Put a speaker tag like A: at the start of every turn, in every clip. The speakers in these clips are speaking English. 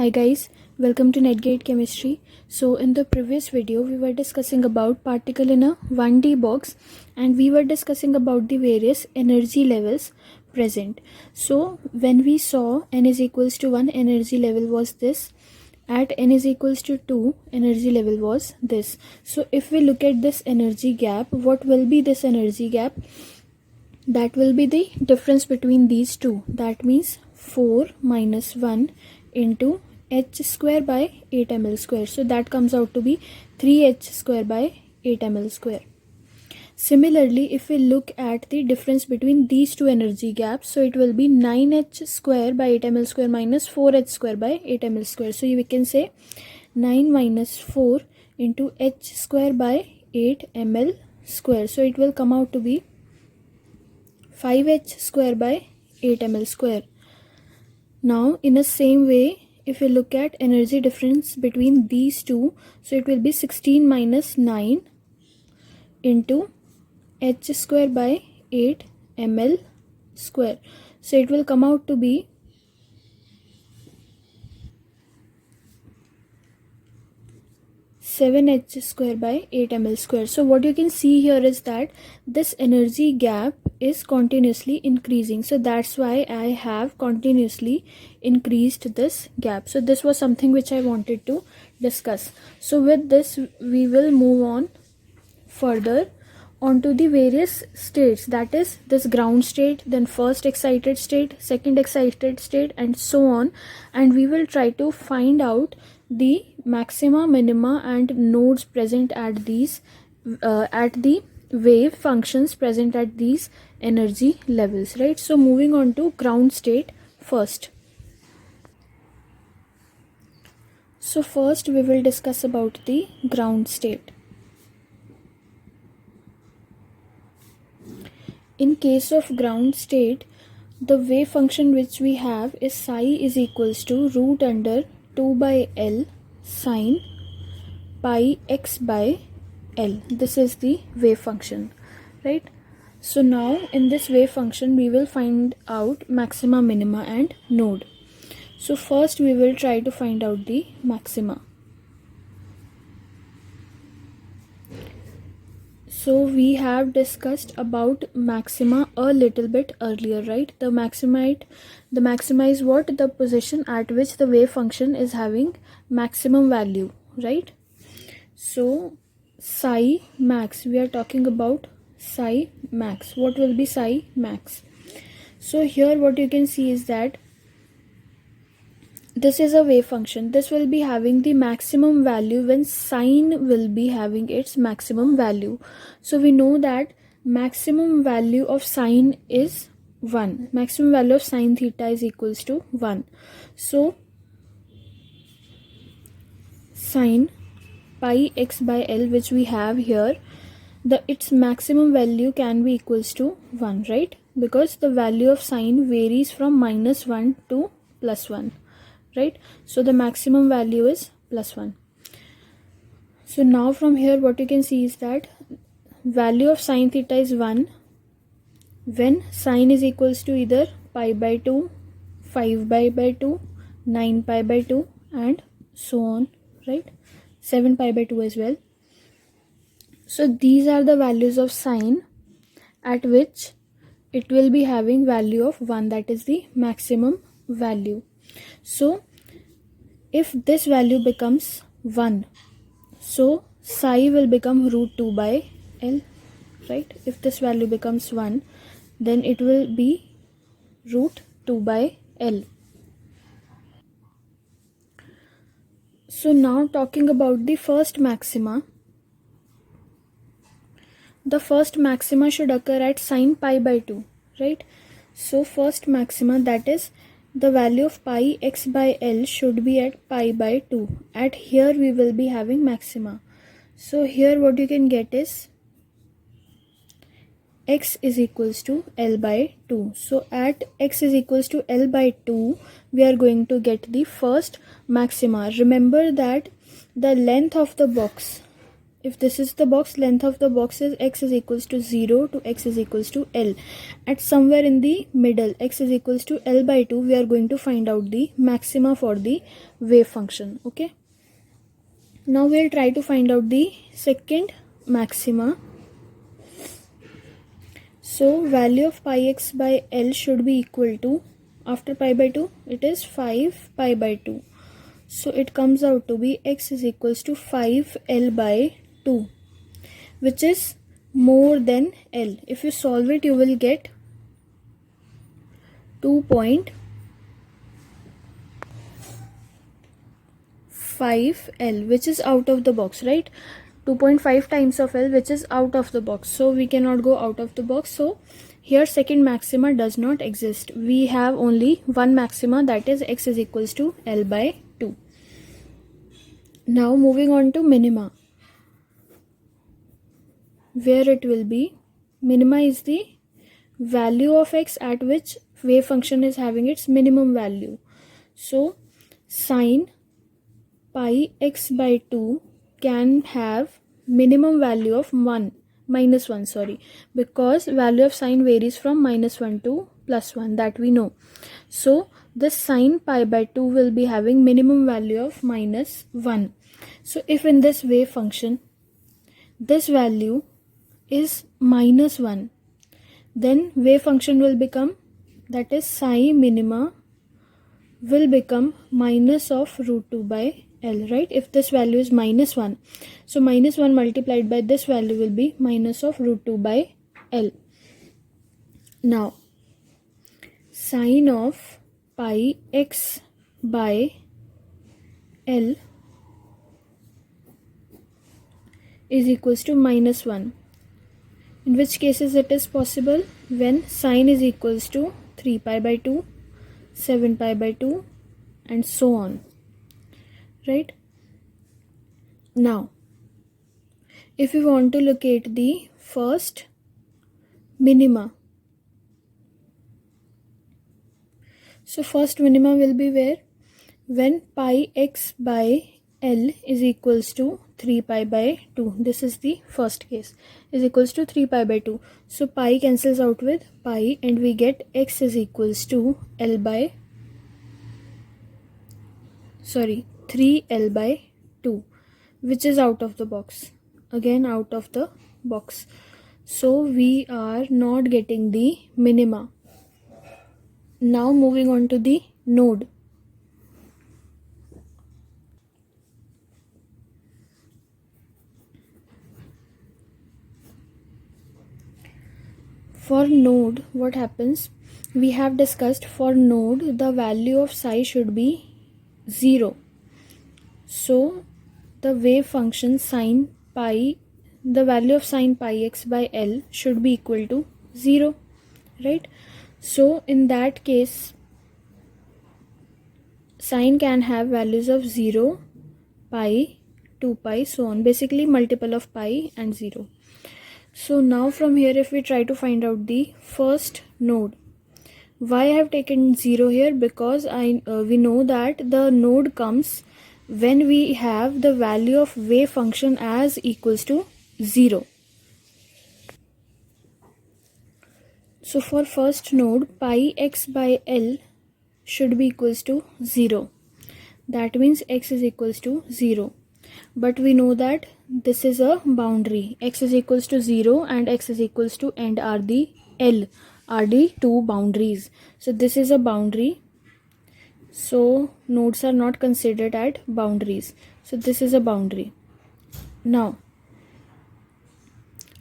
A: Hi guys, welcome to Netgate Chemistry. So in the previous video we were discussing about particle in a 1D box and we were discussing about the various energy levels present. So when we saw n is equals to 1, energy level was this. At n is equals to 2, energy level was this. So if we look at this energy gap, what will be this energy gap? That will be the difference between these two. That means 4 minus 1 into h square by 8 ml square. So that comes out to be 3h square by 8 ml square. Similarly, if we look at the difference between these two energy gaps, so it will be 9h square by 8 ml square minus 4h square by 8 ml square. So we can say 9 minus 4 into h square by 8 ml square. So it will come out to be 5h square by 8 ml square. Now in the same way, if we look at energy difference between these two, so it will be 16 minus 9 into h square by 8 ml square. So it will come out to be 7h square by 8 ml square. So what you can see here is that this energy gap is continuously increasing. So that's why I have continuously increased this gap. So this was something which I wanted to discuss. So with this we will move on further onto the various states, that is this ground state, then first excited state, second excited state, and so on, and we will try to find out the maxima, minima and nodes present at these at the wave functions present at these energy levels, right? So moving on to ground state first. So first we will discuss about the ground state. In case of ground state, the wave function which we have is psi is equals to root under 2 by L sine pi x by L. This is the wave function, right? So now in this wave function we will find out maxima, minima and node. So first we will try to find out the maxima. So we have discussed about maxima a little bit earlier, right? The maxima is what? The position at which the wave function is having maximum value, right? So psi max, we are talking about psi max. What will be psi max? So here what you can see is that this is a wave function. This will be having the maximum value when sine will be having its maximum value. So we know that maximum value of sine is 1. Maximum value of sine theta is equals to 1. So sine pi x by L, which we have here, its maximum value can be equals to 1, right? Because the value of sine varies from minus 1 to plus 1. Right, so the maximum value is plus 1. So now from here what you can see is that value of sine theta is 1 when sine is equals to either pi by 2, 5 pi by 2, 9 pi by 2 and so on, right? 7 pi by 2 as well. So these are the values of sine at which it will be having value of 1, that is the maximum value. So if this value becomes 1, so psi will become root 2 by L, right? If this value becomes 1, then it will be root 2 by L. So now talking about the first maxima. The first maxima should occur at sine pi by 2, right? So first maxima, that is the value of pi x by L should be at pi by 2. At here we will be having maxima. So here what you can get is x is equals to L by 2. So at x is equals to L by 2, we are going to get the first maxima. Remember that the length of the box if this is the box, length of the box is x is equals to 0 to x is equals to L. At somewhere in the middle, x is equals to L by 2, we are going to find out the maxima for the wave function. Okay. Now we'll try to find out the second maxima. So value of pi x by L should be equal to, after pi by 2, it is 5 pi by 2. So it comes out to be x is equals to 5 L by 2, which is more than L. If you solve it, you will get 2.5 L, which is out of the box, right? 2.5 times of L, which is out of the box. So we cannot go out of the box. So here second maxima does not exist. We have only one maxima, that is x is equals to L by 2. Now moving on to minima, where it will be, minima is the value of x at which wave function is having its minimum value. So sine pi x by 2 can have minimum value of minus 1, because value of sine varies from -1 to +1, that we know. So this sine pi by 2 will be having minimum value of -1. So if in this wave function this value is -1, then wave function will become, that is psi minima will become minus of √2 by L, right? If this value is -1, so -1 multiplied by this value will be minus of √2 by L. Now sine of pi x by L is equals to -1. In which cases it is possible? When sine is equals to 3 pi by 2, 7 pi by 2, and so on, right? Now if we want to locate the first minima, so first minima will be where? When pi x by L is equals to 3 pi by 2. This is the first case, is equals to 3 pi by 2. So pi cancels out with pi and we get x is equals to 3L by 2, which is out of the box. Again out of the box. So we are not getting the minima. Now moving on to the node. For node, what happens? We have discussed for node the value of psi should be 0. So the wave function sine pi, the value of sine pi x by L should be equal to 0, right? So in that case, sine can have values of 0, pi, 2 pi, so on, basically multiple of pi and 0. So now from here, if we try to find out the first node, why I have taken 0 here? Because we know that the node comes when we have the value of wave function as equals to 0. So for first node, pi x by L should be equals to 0. That means x is equals to 0. But we know that this is a boundary. X is equals to 0 and x is equals to end are the L, are the two boundaries. So this is a boundary. So nodes are not considered at boundaries. So this is a boundary. Now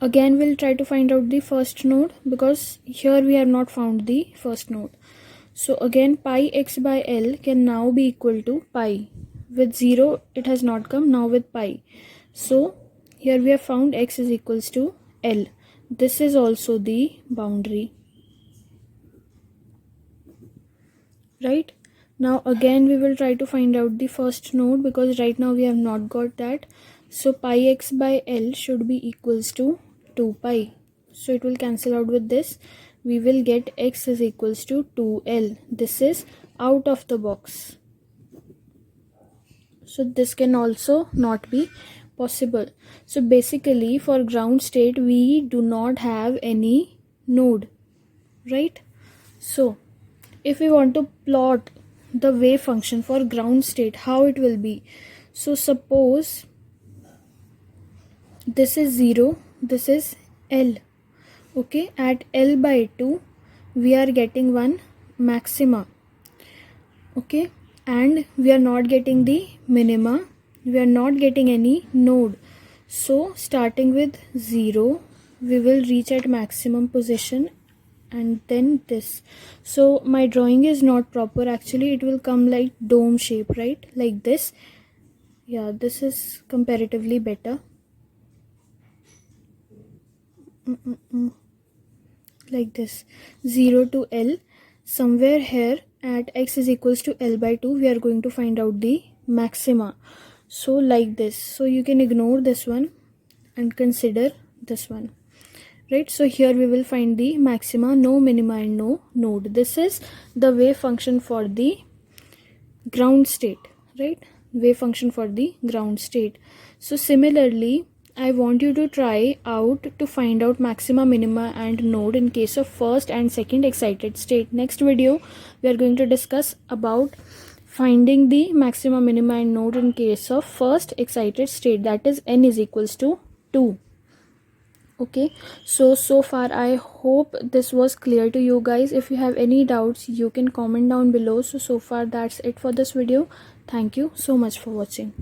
A: again we'll try to find out the first node, because here we have not found the first node. So again pi x by L can now be equal to pi. With 0 it has not come, now with pi. So here we have found x is equals to L. This is also the boundary, right? Now again we will try to find out the first node, because right now we have not got that. So pi x by L should be equals to 2 pi. So it will cancel out with this. We will get x is equals to 2L. This is out of the box. So this can also not be possible. So basically for ground state we do not have any node, right? So if we want to plot the wave function for ground state, how it will be? So suppose this is 0, this is L. Okay, at L by 2 we are getting one maxima. Okay, and we are not getting the minima, we are not getting any node. So starting with 0 we will reach at maximum position, and then this. So my drawing is not proper, actually it will come like dome shape, right? Like this. Yeah, this is comparatively better. Like this, 0 to L. Somewhere here at x is equals to L by 2 we are going to find out the maxima. So like this. So you can ignore this one and consider this one, right? So here we will find the maxima, no minima and no node. This is the wave function for the ground state, right? Wave function for the ground state. So similarly I want you to try out to find out maxima, minima and node in case of first and second excited state. Next video we are going to discuss about finding the maxima, minima and node in case of first excited state, that is n is equals to 2. Okay, so far I hope this was clear to you guys. If you have any doubts you can comment down below. So far that's it for this video. Thank you so much for watching.